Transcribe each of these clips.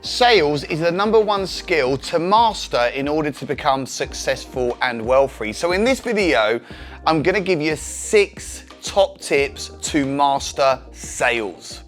Sales is the #1 skill to master in order to become successful and wealthy. So in this video, I'm going to give you 6 top tips to master sales.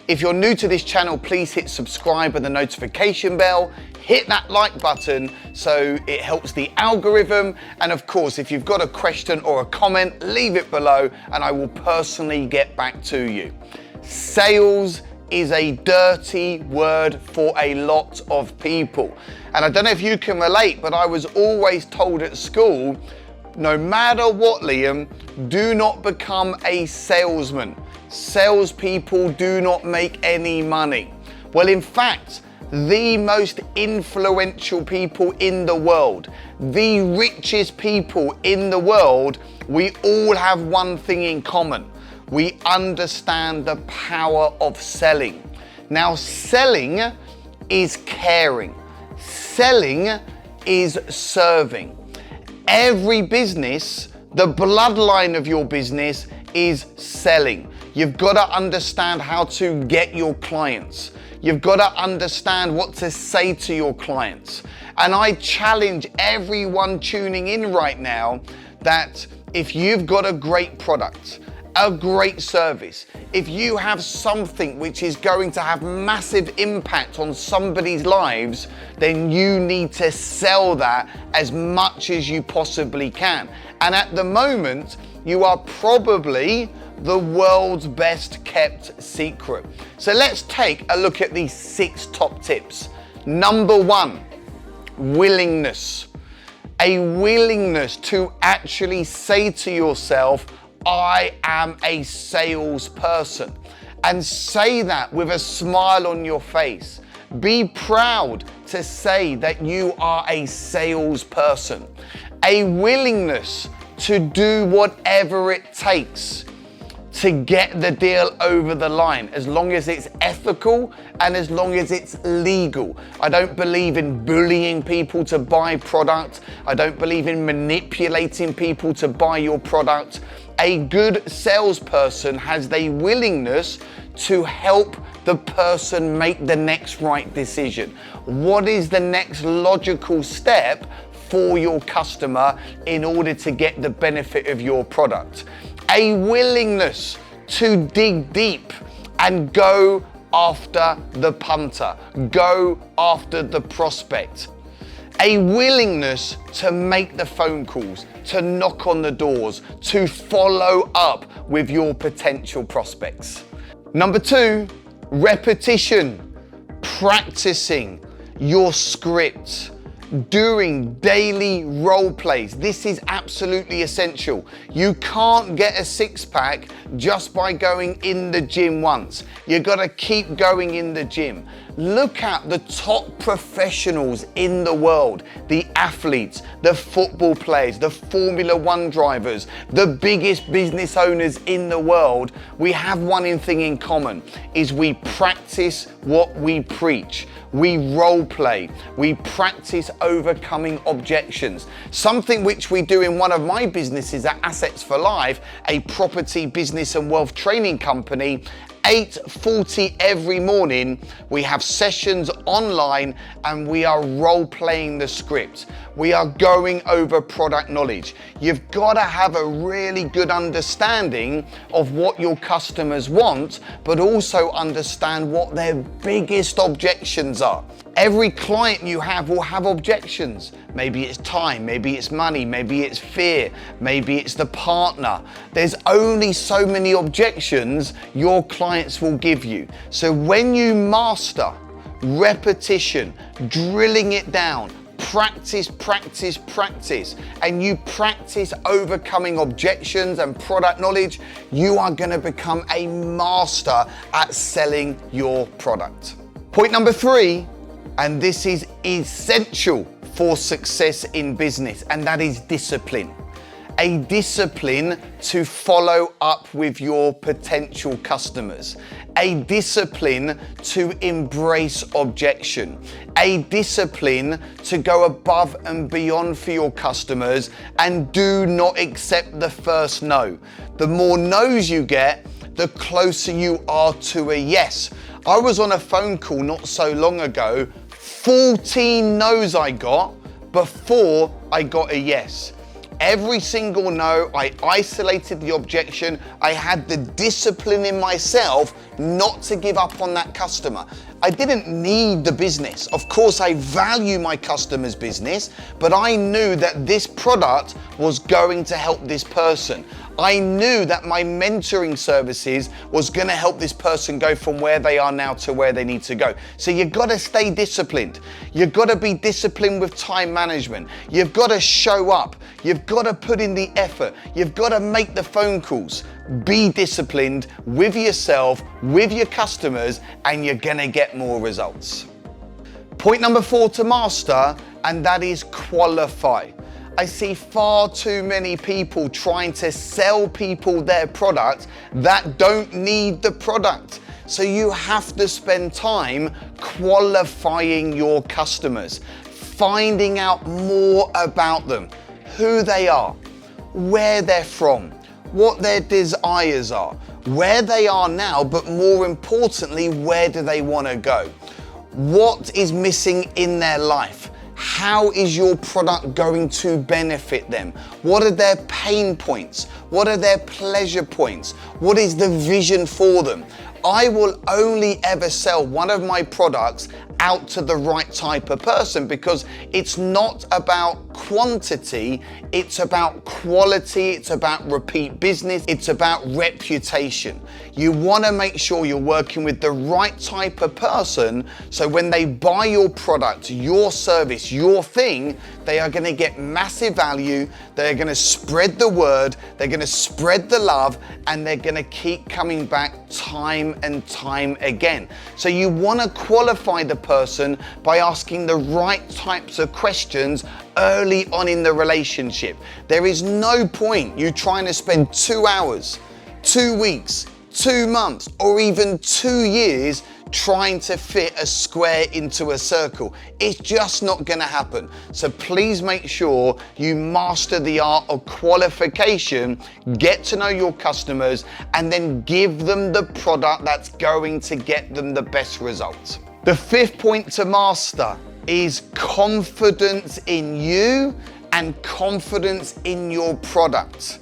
If you're new to this channel, please hit subscribe and the notification bell. Hit that like button so it helps the algorithm. And of course, if you've got a question or a comment, leave it below and I will personally get back to you. Sales is a dirty word for a lot of people. And I don't know if you can relate, but I was always told at school, no matter what, Liam, do not become a salesman. Salespeople do not make any money. Well, in fact, the most influential people in the world, the richest people in the world, we all have one thing in common. We understand the power of selling. Now, selling is caring. Selling is serving. Every business, the bloodline of your business is selling. You've got to understand how to get your clients. You've got to understand what to say to your clients. And I challenge everyone tuning in right now that if you've got a great product, a great service, if you have something which is going to have massive impact on somebody's lives, then you need to sell that as much as you possibly can. And at the moment, you are probably the world's best kept secret. So let's take a look at these 6 top tips. #1, willingness. A willingness to actually say to yourself, I am a salesperson. And say that with a smile on your face. Be proud to say that you are a salesperson. A willingness to do whatever it takes to get the deal over the line, as long as it's ethical and as long as it's legal. I don't believe in bullying people to buy product. I don't believe in manipulating people to buy your product. A good salesperson has the willingness to help the person make the next right decision. What is the next logical step for your customer in order to get the benefit of your product? A willingness to dig deep and go after the punter, go after the prospect. A willingness to make the phone calls, to knock on the doors, to follow up with your potential prospects. #2, repetition, practicing your script. Doing daily role plays. This is absolutely essential. You can't get a 6-pack just by going in the gym once. You gotta keep going in the gym. Look at the top professionals in the world, the athletes, the football players, the Formula 1 drivers, the biggest business owners in the world. We have one thing in common, is we practice what we preach. We role play, we practice overcoming objections. Something which we do in one of my businesses at Assets for Life, a property business and wealth training company. 8:40 every morning, we have sessions online and we are role playing the script. We are going over product knowledge. You've got to have a really good understanding of what your customers want, but also understand what their biggest objections are. Every client you have will have objections. Maybe it's time, maybe it's money, maybe it's fear, maybe it's the partner. There's only so many objections your clients will give you. So when you master repetition, drilling it down, practice, practice, practice, and you practice overcoming objections and product knowledge, you are going to become a master at selling your product. Point #3, and this is essential for success in business, and that is discipline. A discipline to follow up with your potential customers. A discipline to embrace objection. A discipline to go above and beyond for your customers and do not accept the first no. The more no's you get, the closer you are to a yes. I was on a phone call not so long ago, 14 no's I got before I got a yes. Every single no, I isolated the objection. I had the discipline in myself not to give up on that customer. I didn't need the business. Of course, I value my customer's business, but I knew that this product was going to help this person. I knew that my mentoring services was going to help this person go from where they are now to where they need to go. So you've got to stay disciplined. You've got to be disciplined with time management. You've got to show up. You've got to put in the effort. You've got to make the phone calls. Be disciplined with yourself, with your customers, and you're going to get more results. Point number 4 to master, and that is qualify. I see far too many people trying to sell people their product that don't need the product. So you have to spend time qualifying your customers, finding out more about them, who they are, where they're from, what their desires are, where they are now, but more importantly, where do they want to go? What is missing in their life? How is your product going to benefit them? What are their pain points? What are their pleasure points? What is the vision for them? I will only ever sell one of my products out to the right type of person, because it's not about quantity, it's about quality, it's about repeat business, it's about reputation. You want to make sure you're working with the right type of person, so when they buy your product, your service, your thing, they are going to get massive value, they're going to spread the word, they're going to spread the love, and they're going to keep coming back time and time again. So you want to qualify the person by asking the right types of questions early on in the relationship. There is no point you trying to spend 2 hours, 2 weeks, 2 months, or even 2 years trying to fit a square into a circle. It's just not going to happen. So please make sure you master the art of qualification, get to know your customers, and then give them the product that's going to get them the best results. The 5th point to master is confidence in you and confidence in your product.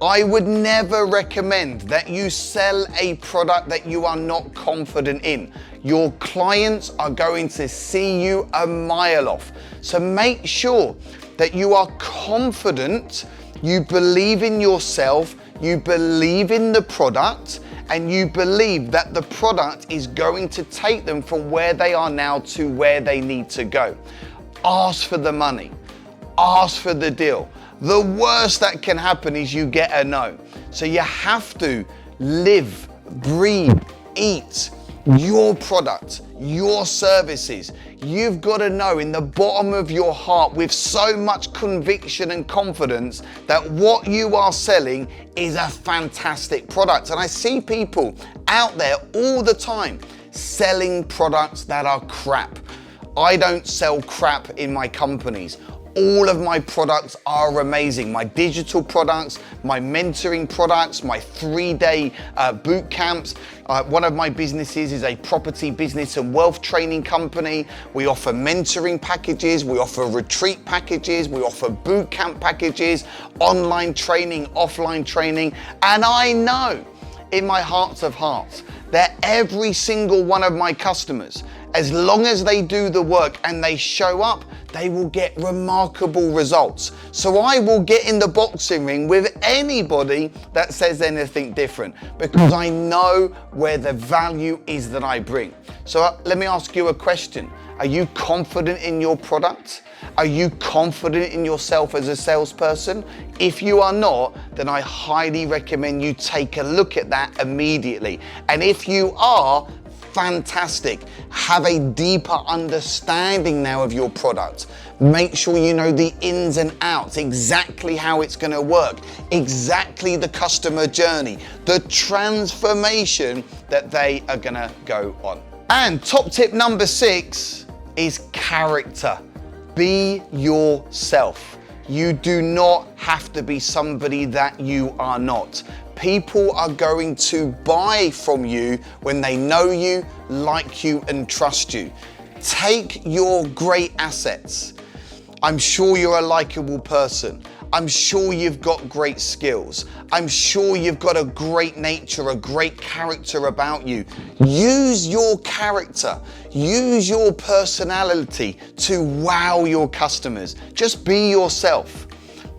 I would never recommend that you sell a product that you are not confident in. Your clients are going to see you a mile off. So make sure that you are confident, you believe in yourself, you believe in the product, and you believe that the product is going to take them from where they are now to where they need to go. Ask for the money. Ask for the deal. The worst that can happen is you get a no. So you have to live, breathe, eat your product, your services. You've got to know in the bottom of your heart with so much conviction and confidence that what you are selling is a fantastic product. And I see people out there all the time selling products that are crap. I don't sell crap in my companies. All of my products are amazing. My digital products, my mentoring products, my 3-day boot camps. One of my businesses is a property business and wealth training company. We offer mentoring packages, we offer retreat packages, we offer boot camp packages, online training, offline training. And I know in my heart of hearts that every single one of my customers, as long as they do the work and they show up, they will get remarkable results. So I will get in the boxing ring with anybody that says anything different, because I know where the value is that I bring. So let me ask you a question. Are you confident in your product? Are you confident in yourself as a salesperson? If you are not, then I highly recommend you take a look at that immediately. And if you are, fantastic. Have a deeper understanding now of your product. Make sure you know the ins and outs, exactly how it's going to work, exactly the customer journey, the transformation that they are going to go on. And top tip number 6 is character. Be yourself. You do not have to be somebody that you are not. People are going to buy from you when they know you, like you, and trust you. Take your great assets. I'm sure you're a likable person. I'm sure you've got great skills. I'm sure you've got a great nature, a great character about you. Use your character, use your personality to wow your customers. Just be yourself.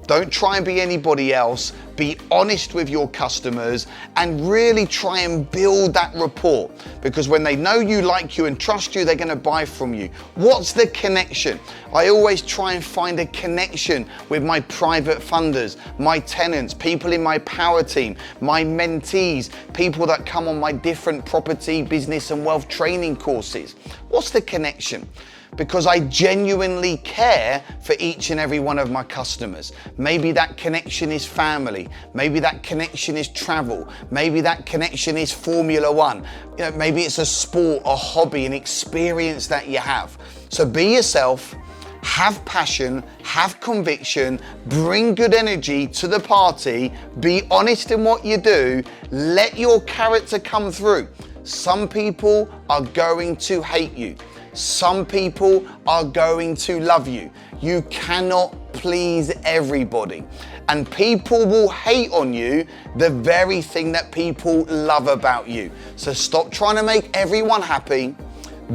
Don't try and be anybody else. Be honest with your customers and really try and build that rapport, because when they know you, like you, and trust you, they're going to buy from you. What's the connection? I always try and find a connection with my private funders, my tenants, people in my power team, my mentees, people that come on my different property, business and wealth training courses. What's the connection? Because I genuinely care for each and every one of my customers. Maybe that connection is family. Maybe that connection is travel. Maybe that connection is Formula One. You know, maybe it's a sport, a hobby, an experience that you have. So be yourself, have passion, have conviction, bring good energy to the party, be honest in what you do, let your character come through. Some people are going to hate you. Some people are going to love you. You cannot please everybody. And people will hate on you the very thing that people love about you. So stop trying to make everyone happy.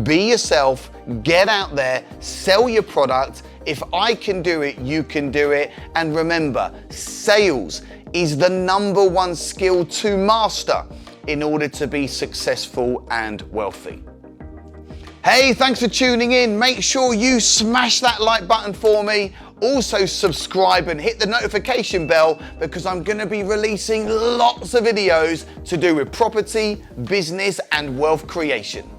Be yourself, get out there, sell your product. If I can do it, you can do it. And remember, sales is the #1 skill to master in order to be successful and wealthy. Hey, thanks for tuning in. Make sure you smash that like button for me. Also subscribe and hit the notification bell, because I'm going to be releasing lots of videos to do with property, business and wealth creation.